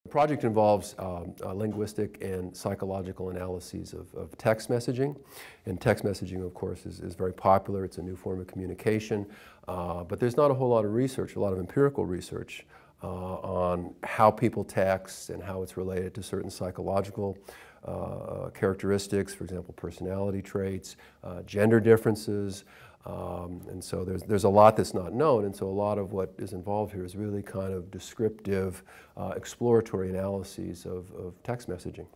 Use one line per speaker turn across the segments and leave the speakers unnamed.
The project involves linguistic and psychological analyses of text messaging. And text messaging, of course, is very popular. It's a new form of communication. But there's not a whole lot of research, a lot of empirical research on how people text and how it's related to certain psychological characteristics, for example, personality traits, gender differences. And so there's a lot that's not known, and so a lot of what is involved here is really kind of descriptive, exploratory analyses of text messaging.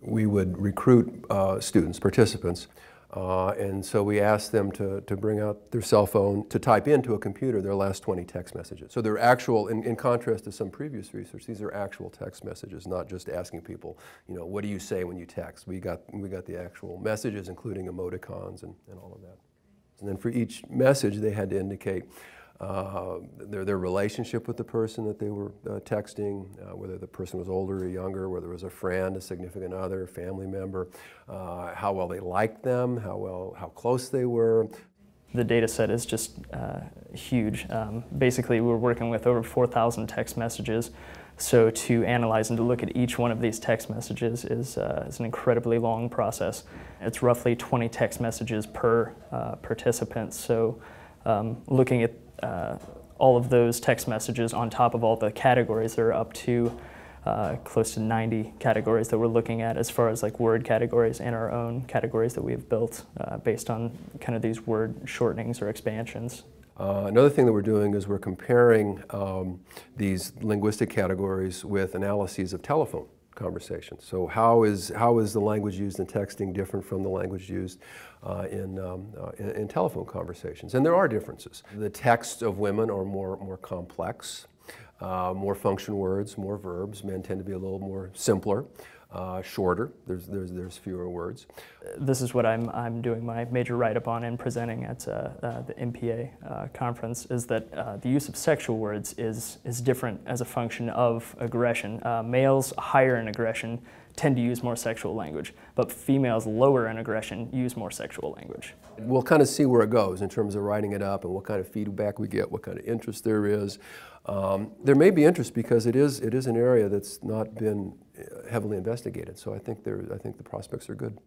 We would recruit students, participants, and so we asked them to bring out their cell phone to type into a computer their last 20 text messages. So they're actual, in contrast to some previous research, these are actual text messages, not just asking people, you know, what do you say when you text? We got the actual messages, including emoticons and all of that. And then for each message, they had to indicate their relationship with the person that they were texting, whether the person was older or younger, whether it was a friend, a significant other, a family member, how well they liked them, how close they were.
The data set is just huge. Basically, we're working with over 4,000 text messages. So to analyze and to look at each one of these text messages is an incredibly long process. It's roughly 20 text messages per participant. So looking at all of those text messages on top of all the categories, there are up to close to 90 categories that we're looking at as far as like word categories and our own categories that we've built based on kind of these word shortenings or expansions.
Another thing that we're doing is we're comparing these linguistic categories with analyses of telephone conversations. So how is the language used in texting different from the language used in telephone conversations? And there are differences. The texts of women are more complex, more function words, more verbs. Men tend to be a little more simpler. Shorter. There's fewer words.
This is what I'm doing my major write-up on and presenting at the MPA conference, is that the use of sexual words is different as a function of aggression. Males higher in aggression tend to use more sexual language, but females lower in aggression use more sexual language.
We'll kind of see where it goes in terms of writing it up and what kind of feedback we get, what kind of interest there is. There may be interest because it is an area that's not been heavily investigated, so I think the prospects are good.